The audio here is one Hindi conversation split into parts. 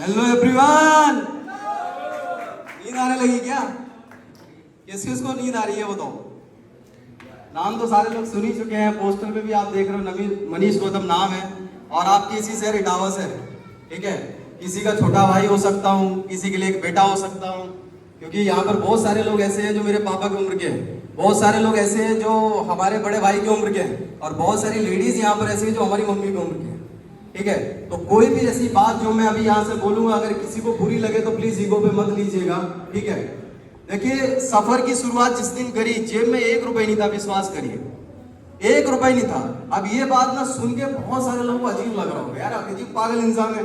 Hello everyone. नींद आने लगी क्या? किस किस को नींद आ रही है बताओ। नाम तो सारे लोग सुन ही चुके हैं, पोस्टर में भी आप देख रहे हो मनीष गौतम नाम है और आपकी इसी से रिटावा से, ठीक है। किसी का छोटा भाई हो सकता हूँ, किसी के लिए एक बेटा हो सकता हूँ, क्योंकि यहाँ पर बहुत सारे लोग ऐसे हैं जो मेरे पापा की उम्र के हैं, बहुत सारे लोग ऐसे हैं जो हमारे बड़े भाई की उम्र के हैं और बहुत सारी लेडीज यहाँ पर ऐसी हैं जो हमारी मम्मी की उम्र के हैं, ठीक है। तो कोई भी ऐसी बात जो मैं अभी यहाँ से बोलूंगा अगर किसी को बुरी लगे तो प्लीज ईगो पे मत लीजिएगा, ठीक है। देखिए, सफर की शुरुआत जिस दिन करी जेब में 1 रुपए नहीं था, विश्वास करिए 1 रुपए नहीं था। अब ये बात ना सुन के बहुत सारे लोगों को अजीब लग रहा होगा, यार अजीब पागल इंसान है,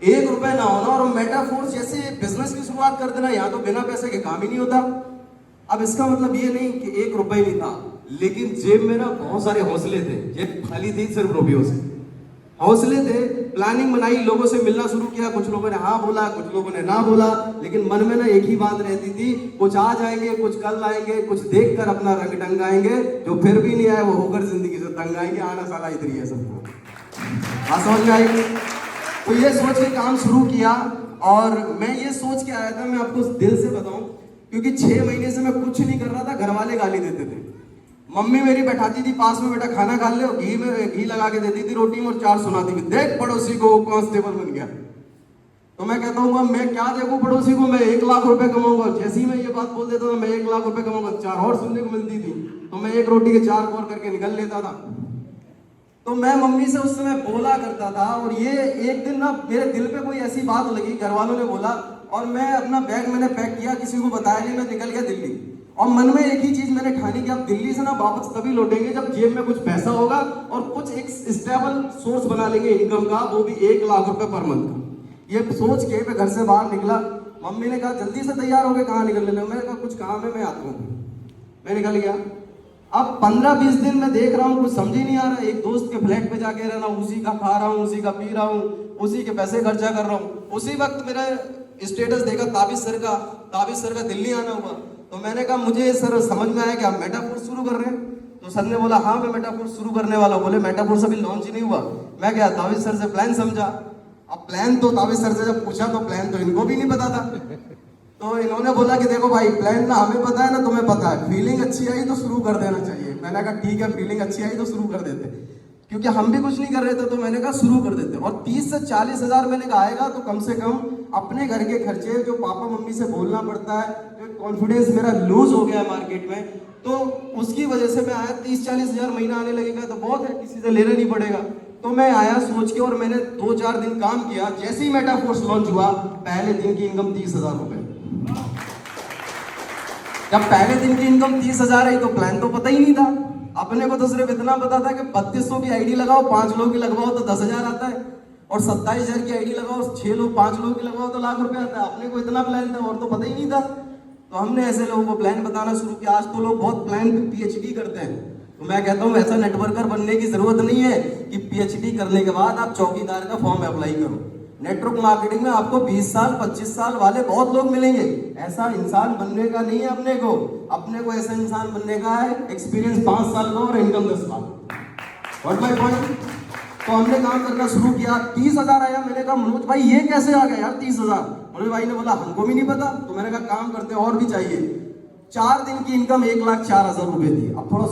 1 रुपए ना होना और मेटाफोर्स जैसे बिजनेस की शुरुआत कर देना, यहाँ तो बिना पैसे के काम ही नहीं होता। अब इसका मतलब ये नहीं कि 1 रुपए नहीं था, लेकिन जेब में ना बहुत सारे हौसले थे, जेब खाली थी सिर्फ रुपयों से, हौसले थे। प्लानिंग बनाई, लोगों से मिलना शुरू किया, कुछ लोगों ने हाँ बोला, कुछ लोगों ने ना बोला, लेकिन मन में ना एक ही बात रहती थी, कुछ आज आएंगे, कुछ कल आएंगे, कुछ देखकर अपना रंग टंगाएंगे, जो फिर भी नहीं आए वो होकर जिंदगी से तंग आएंगे, आना साला इधर ही है सबको। हाँ समझ में आई? तो ये सोच के काम शुरू किया और मैं ये सोच के आया था, मैं आपको दिल से बताऊं, क्योंकि 6 महीने से मैं कुछ नहीं कर रहा था, घर वाले गाली देते थे। मम्मी मेरी बैठाती थी पास में, बेटा खाना खा ले, घी लगा के देती थी रोटी में और 4 सुनाती थी, देख पड़ोसी को कांस्टेबल बन गया। तो मैं कहता हूँ मैं क्या देखूं पड़ोसी को, मैं 1 लाख रुपए कमाऊंगा। जैसे ही मैं ये बात बोल देता था मैं 1 लाख रुपए कमाऊंगा, 4 और सुनने को मिलती थी, तो मैं 1 रोटी के 4 और करके निकल लेता था। तो मैं मम्मी से उस समय बोला करता था और ये एक दिन ना मेरे दिल पे कोई ऐसी बात लगी, घर वालों ने बोला और मैं अपना बैग मैंने पैक किया, किसी को बताया नहीं, मैं निकल गया दिल्ली। और मन में एक ही चीज मैंने ठानी कि अब दिल्ली से ना वापस तभी लौटेंगे जब जेब में कुछ पैसा होगा और कुछ एक स्टेबल सोर्स बना लेंगे इनकम का, वो भी 1 लाख रुपए पर मंथ का। ये सोच के मैं घर से बाहर निकला। मम्मी ने कहा जल्दी से तैयार हो गए, कहाँ निकल लेना? मैंने कहा कुछ काम है, मैं आता हूँ। मैं निकल गया। अब 15-20 दिन मैं देख रहा हूँ कुछ समझ ही नहीं आ रहा। एक दोस्त के फ्लैट पे जाके रहना, उसी का खा रहा हूँ, उसी का पी रहा हूँ, उसी के पैसे खर्चा कर रहा हूँ। उसी वक्त मेरा स्टेटस देखा ताबिश सर का दिल्ली आना हुआ। तो मैंने कहा मुझे सर समझ में आया कि आप मेटाफोर्स शुरू कर रहे हैं। तो सर ने बोला हाँ मैं मेटाफोर्स शुरू करने वाला हूँ। बोले मेटाफोर्स अभी लॉन्च ही नहीं हुआ। मैं गया ताबिश सर से प्लान समझा। अब प्लान तो ताबिश सर से जब पूछा तो प्लान तो इनको भी नहीं पता था। तो इन्होंने बोला कि देखो भाई प्लान ना हमें पता है ना तुम्हें पता है, फीलिंग अच्छी आई तो शुरू कर देना चाहिए। मैंने कहा ठीक है, फीलिंग अच्छी आई तो शुरू कर देते, क्योंकि हम भी कुछ नहीं कर रहे थे। तो मैंने कहा शुरू कर देते। और 30 से 40 हजार मैंने कहा आएगा तो कम से कम अपने घर के खर्चे, जो पापा मम्मी से बोलना पड़ता है, जो कॉन्फिडेंस मेरा लूज हो गया है मार्केट में, तो उसकी वजह से मैं आया। 30-40 हजार महीना आने लगेगा तो बहुत है, किसी से लेना नहीं पड़ेगा। तो मैं आया सोच के और मैंने 2-4 दिन काम किया। जैसे ही मेटाफोर्स लॉन्च हुआ पहले दिन की इनकम 30,000 रुपए। जब पहले दिन की इनकम 30,000 आई तो प्लान तो पता ही नहीं था। अपने को तो सिर्फ इतना पता था कि 3200 की आईडी लगाओ, 5 लोगों की लगवाओ तो 10,000 आता है, और 27,000 की आईडी लगाओ, 6 लोग 5 लोगों की लगवाओ तो लाख रुपए आता है। अपने को इतना प्लान था और तो पता ही नहीं था। तो हमने ऐसे लोगों को प्लान बताना शुरू किया। आज तो लोग बहुत प्लान पीएचडी करते हैं। तो मैं कहता हूँ ऐसा नेटवर्कर बनने की जरूरत नहीं है कि पीएचडी करने के बाद आप चौकीदार का फॉर्म अप्लाई करो। नेटवर्क मार्केटिंग में आपको 20 साल 25 साल वाले बहुत लोग मिलेंगे। ऐसा इंसान बनने का नहीं है अपने को ऐसा इंसान बनने का है एक्सपीरियंस 5 साल का और income 10 lakh. What my point? तो हमने काम करना शुरू किया। 30,000 आया। मैंने कहा मनोज भाई ये कैसे आ गया यार 30,000? मनोज भाई ने बोला हमको भी नहीं पता। तो मैंने कहा काम करते और भी चाहिए। 4 दिन की इनकम 1,04,000 रुपए थी। अब थोड़ा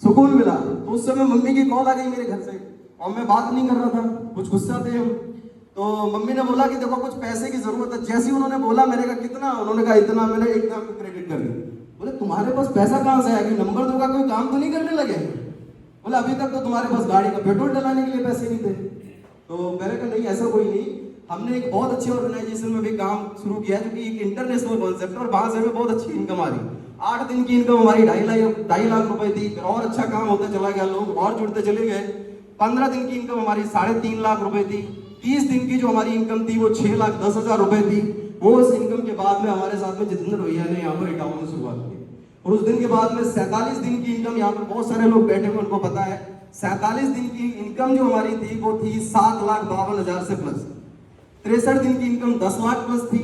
सुकून मिला। तो उस समय मम्मी की कॉल आ गई मेरे घर से और मैं बात नहीं कर रहा था, कुछ गुस्सा थे हम। तो मम्मी ने बोला कि देखो कुछ पैसे की जरूरत है। जैसे ही उन्होंने बोला मैंने कहा कितना? उन्होंने कहा इतना। मैंने एकदम क्रेडिट कर दिया। बोले तुम्हारे पास पैसा कहाँ से आया? नंबर दो का कोई काम तो नहीं करने लगे? बोले अभी तक तो तुम्हारे पास गाड़ी का पेट्रोल डलाने के लिए पैसे नहीं थे। तो मैंने कहा नहीं ऐसा कोई नहीं। हमने एक बहुत अच्छे ऑर्गेनाइजेशन में भी काम शुरू किया जो कि एक इंटरनेशनल कॉन्सेप्ट है और वहां से हमें बहुत अच्छी इनकम आ रही। 8 दिन की इनकम हमारी 2.5 लाख रुपए थी। फिर और अच्छा काम होता चला गया, लोग और जुड़ते चले गए। 15 दिन की इनकम हमारी 3.5 लाख रुपए थी। 30 दिन की जो हमारी इनकम थी वो 6,10,000 रुपए थी। वो उस इनकम के बाद में हमारे साथ में जितेंद्र भैया ने यहाँ पर इटावा में शुरुआत की। और उस दिन के बाद में 47 दिन की इनकम, यहाँ पर बहुत सारे लोग बैठे हुए उनको पता है, 47 दिन की इनकम जो हमारी थी वो थी 7,52,000 से प्लस। 63 दिन की इनकम 10 लाख प्लस थी।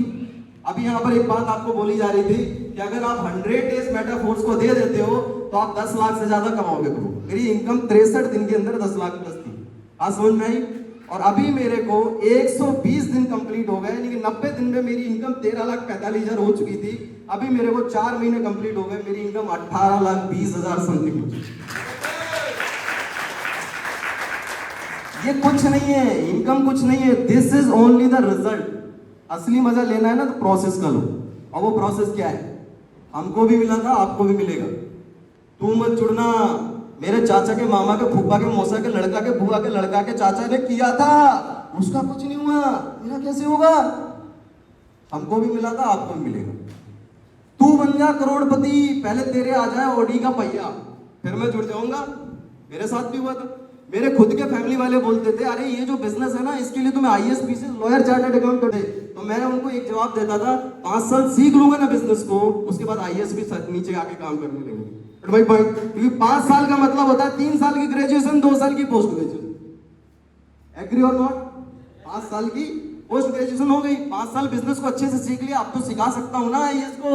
अभी यहाँ पर एक बात आपको बोली जा रही थी कि अगर आप 100 डेज मेटाफोर्स को दे देते हो तो आप 10 लाख से ज्यादा कमाओगे। मेरी इनकम 63 दिन के अंदर 10 लाख प्लस थी। आज समझ में आई? और अभी मेरे को 120 दिन कंप्लीट हो गए, यानी कि 90 दिन में मेरी इनकम 13,45,000 हो चुकी थी। अभी मेरे को 4 महीने कंप्लीट हो गए, मेरी इनकम 18,20,000 समथिंग हो चुकी। ये कुछ नहीं है, इनकम कुछ नहीं है, this is only the result. असली मजा लेना है ना तो प्रोसेस का लो, और वो प्रोसेस क्या है, हमको भी मिला था, आपको भी मिलेगा। तू मत जुड़ना, मेरे चाचा के मामा के फूफा के मौसा के लड़का के बुआ के लड़का के चाचा ने किया था, उसका कुछ नहीं हुआ, मेरा कैसे होगा? हमको भी मिला था, आपको भी मिलेगा। तू बन जा करोड़पति, पहले तेरे आ जाए ऑडी का पहिया, फिर मैं जुड़ जाऊंगा। मेरे साथ भी हुआ था। मेरे खुद के फैमिली वाले बोलते थे, अरे ये जो बिजनेस है ना, इसके लिए तुम्हें IAS PCS lawyer chartered accountant है। तो मैंने उनको एक जवाब देता था, 5 साल सीख लूंगा ना बिजनेस को, उसके बाद IAS भी नीचे आके काम करने लगेंगे। भाई क्योंकि 5 साल का मतलब होता है 3 साल की ग्रेजुएशन, 2 साल की पोस्ट ग्रेजुएशन। एग्री और नॉट? 5 साल की पोस्ट ग्रेजुएशन हो गई, 5 साल बिजनेस को अच्छे से सीख लिया, अब तो सिखा सकता हूं ना IAS को।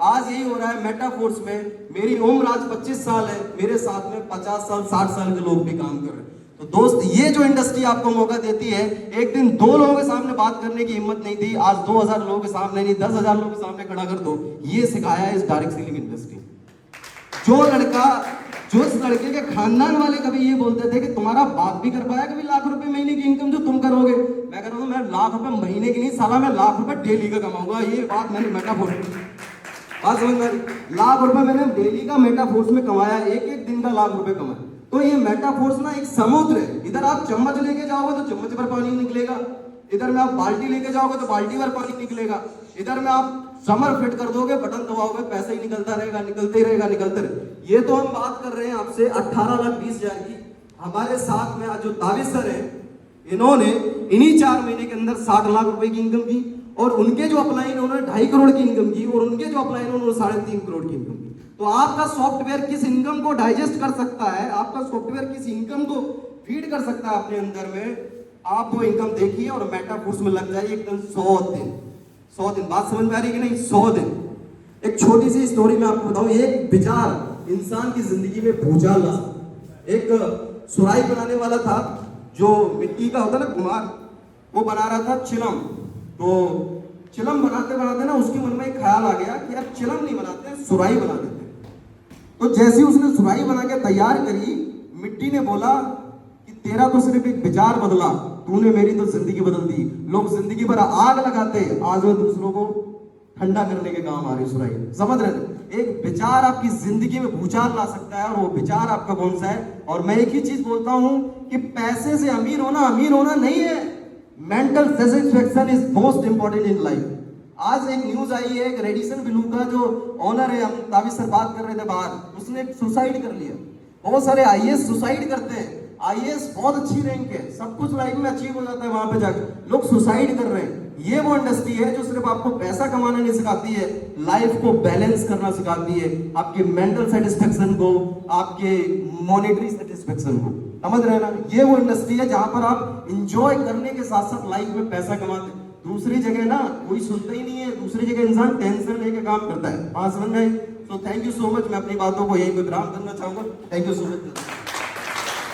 आज यही हो रहा है मेटाफोर्स में। मेरी उम्र आज 25 साल है, मेरे साथ में 50 साल 60 साल के लोग भी काम कर रहे हैं। तो दोस्त, ये जो इंडस्ट्री आपको मौका देती है, एक दिन 2 लोगों के सामने बात करने की हिम्मत नहीं थी, आज 2000 लोगों के सामने नहीं, 10,000 लोगों के सामने खड़ा कर दो। ये सिखाया है इस डायरेक्ट सेलिंग इंडस्ट्री। जो इस लड़के के खानदान वाले कभी ये बोलते थे कि तुम्हारा बाप भी कर पाया कभी लाख रुपए महीने की इनकम जो तुम करोगे, मैं कह रहा हूं मैं लाख रुपए महीने की नहीं, साला मैं लाख रुपए डेली का कमाऊंगा। ये बात मैंने मेटाफोर, बात समझ में, लाख रुपए मैंने डेली का मेटाफोर्स में कमाया, एक दिन का लाख रुपए कमाया। तो ये मेटाफोर्स ना एक समुद्र है, इधर आप चम्मच लेके जाओगे तो चम्मच भर पानी निकलेगा, इधर में आप बाल्टी लेके जाओगे तो बाल्टी भर पानी निकलेगा, इधर में आप समर फिट कर दोगे, बटन दबाओगे, पैसा ही निकलता रहेगा, निकलते रहेगा, निकलते रहेगा। ये तो हम बात कर रहे हैं आपसे 18,20,000 की। हमारे साथ में आज जो दाविद सर है, इन्होंने इन्हीं 4 महीने के अंदर 60 लाख रुपए की इनकम की, और उनके जो अपलाइन उन्होंने 2.5 करोड़ की इनकम की, और उनके जो अपलाइन उन्होंने 3.5 करोड़ की इनकम की। तो आपका सॉफ्टवेयर किस इनकम को डाइजेस्ट कर सकता है, आपका सॉफ्टवेयर किस इनकम को फीड कर सकता है अपने अंदर में, आप वो इनकम देखिए और मेटाफोर्स में लग जाइए एकदम 100 दिन। बात समझ में आ रही है कि नहीं? 100 दिन। एक छोटी सी स्टोरी मैं आपको बताऊं, एक विचार इंसान की जिंदगी में भूचाल ला सकता। एक सुराही बनाने वाला था, जो मिट्टी का होता ना कुम्हार, वो बना रहा था चिलम। तो चिलम बनाते बनाते ना उसके मन में एक ख्याल आ गया कि यार चिलम नहीं बनाते, सुराही बना देते। तो जैसे ही उसने सुराही बना के तैयार करी, मिट्टी ने बोला कि तेरा तो सिर्फ एक विचार बदला, तूने मेरी तो जिंदगी बदल दी। लोग जिंदगी भर आग लगाते, आज वो दूसरों को ठंडा करने के काम आ रही सुराही। समझ रहे थे? एक विचार आपकी जिंदगी में भूचाल ला सकता है, और वो विचार आपका कौन सा है? और मैं एक ही चीज बोलता हूं कि पैसे से अमीर होना नहीं है, mental satisfaction is most important in life. आज एक न्यूज आई है, एक रेडिसन ब्लू का जो ऑनर है, हम दाविद सर बात कर रहे थे बाहर, उसने सुसाइड कर लिया। बहुत सारे IAS सुसाइड करते हैं। IAS बहुत अच्छी रैंक है, सब कुछ लाइफ में अचीव हो जाता है, वहां पे जाकर लोग सुसाइड कर रहे हैं। ये वो इंडस्ट्री है जो सिर्फ आपको पैसा कमाना नहीं सिखाती है, लाइफ को बैलेंस करना सिखाती है, आपके मेंटल सेटिस्फेक्शन को, आपके मॉनेटरी सेटिस्फेक्शन को। समझ रहे हैं ना? ये वो इंडस्ट्री है जहां पर आप इंजॉय करने के साथ साथ लाइफ में पैसा कमाते हैं। दूसरी जगह ना कोई सुनता ही नहीं है, दूसरी जगह इंसान टेंशन लेके काम करता है। बात समझ में आई? तो थैंक यू सो मच। मैं अपनी बातों को यहीं पे विराम करना चाहूंगा। Thank you so much.